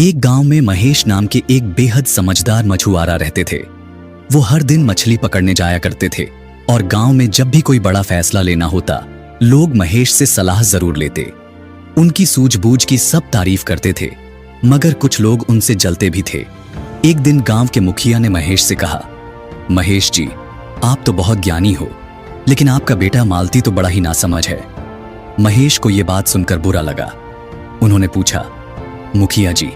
एक गांव में महेश नाम के एक बेहद समझदार मछुआरा रहते थे। वो हर दिन मछली पकड़ने जाया करते थे और गांव में जब भी कोई बड़ा फैसला लेना होता, लोग महेश से सलाह जरूर लेते। उनकी सूझबूझ की सब तारीफ करते थे, मगर कुछ लोग उनसे जलते भी थे। एक दिन गांव के मुखिया ने महेश से कहा, महेश जी, आप तो बहुत ज्ञानी हो, लेकिन आपका बेटा मालती तो बड़ा ही नासमझ है। महेश को यह बात सुनकर बुरा लगा। उन्होंने पूछा, मुखिया जी,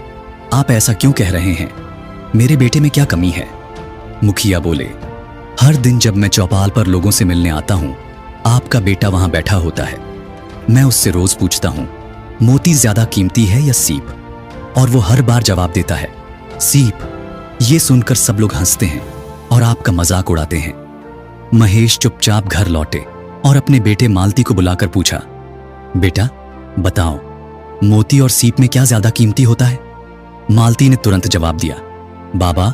आप ऐसा क्यों कह रहे हैं? मेरे बेटे में क्या कमी है? मुखिया बोले, हर दिन जब मैं चौपाल पर लोगों से मिलने आता हूं, आपका बेटा वहां बैठा होता है। मैं उससे रोज पूछता हूं, मोती ज्यादा कीमती है या सीप? और वो हर बार जवाब देता है, सीप। ये सुनकर सब लोग हंसते हैं और आपका मजाक उड़ाते हैं। महेश चुपचाप घर लौटे और अपने बेटे मालती को बुलाकर पूछा, बेटा बताओ, मोती और सीप में क्या ज्यादा कीमती होता है? मालती ने तुरंत जवाब दिया, बाबा,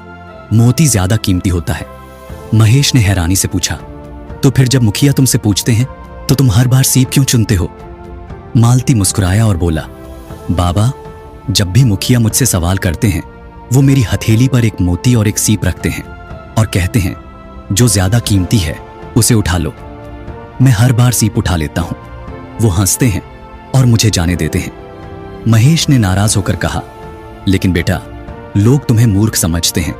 मोती ज्यादा कीमती होता है। महेश ने हैरानी से पूछा, तो फिर जब मुखिया तुमसे पूछते हैं तो तुम हर बार सीप क्यों चुनते हो? मालती मुस्कुराया और बोला, बाबा, जब भी मुखिया मुझसे सवाल करते हैं, वो मेरी हथेली पर एक मोती और एक सीप रखते हैं और कहते हैं, जो ज्यादा कीमती है उसे उठा लो। मैं हर बार सीप उठा लेता हूं। वो हंसते हैं और मुझे जाने देते हैं। महेश ने नाराज होकर कहा, लेकिन बेटा, लोग तुम्हें मूर्ख समझते हैं।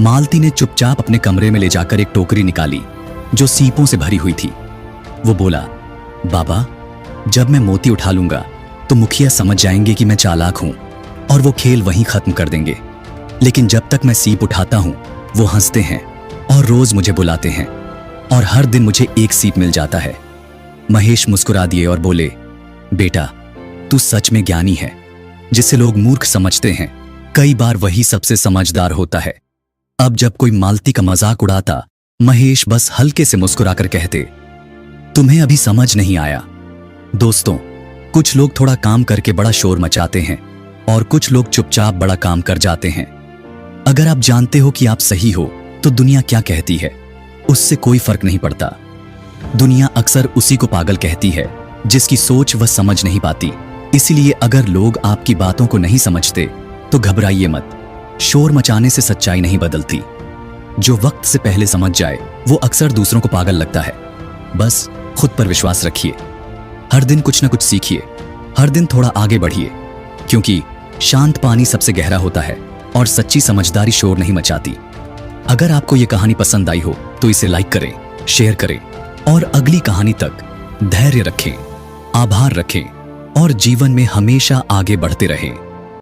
मालती ने चुपचाप अपने कमरे में ले जाकर एक टोकरी निकाली जो सीपों से भरी हुई थी। वो बोला, बाबा, जब मैं मोती उठा लूंगा तो मुखिया समझ जाएंगे कि मैं चालाक हूं और वो खेल वहीं खत्म कर देंगे। लेकिन जब तक मैं सीप उठाता हूं, वो हंसते हैं और रोज मुझे बुलाते हैं और हर दिन मुझे एक सीप मिल जाता है। महेश मुस्कुरा दिए और बोले, बेटा, तू सच में ज्ञानी है। जिसे लोग मूर्ख समझते हैं, कई बार वही सबसे समझदार होता है। अब जब कोई मालती का मजाक उड़ाता, महेश बस हल्के से मुस्कुराकर कहते, तुम्हें अभी समझ नहीं आया। दोस्तों, कुछ लोग थोड़ा काम करके बड़ा शोर मचाते हैं और कुछ लोग चुपचाप बड़ा काम कर जाते हैं। अगर आप जानते हो कि आप सही हो तो दुनिया क्या कहती है, उससे कोई फर्क नहीं पड़ता। दुनिया अक्सर उसी को पागल कहती है जिसकी सोच वह समझ नहीं पाती। इसलिए अगर लोग आपकी बातों को नहीं समझते तो घबराइए मत। शोर मचाने से सच्चाई नहीं बदलती। जो वक्त से पहले समझ जाए वो अक्सर दूसरों को पागल लगता है। बस खुद पर विश्वास रखिए। हर दिन कुछ न कुछ सीखिए। हर दिन थोड़ा आगे बढ़िए, क्योंकि शांत पानी सबसे गहरा होता है और सच्ची समझदारी शोर नहीं मचाती। अगर आपको ये कहानी पसंद आई हो तो इसे लाइक करें, शेयर करें और अगली कहानी तक धैर्य रखें, आभार रखें और जीवन में हमेशा आगे बढ़ते रहें।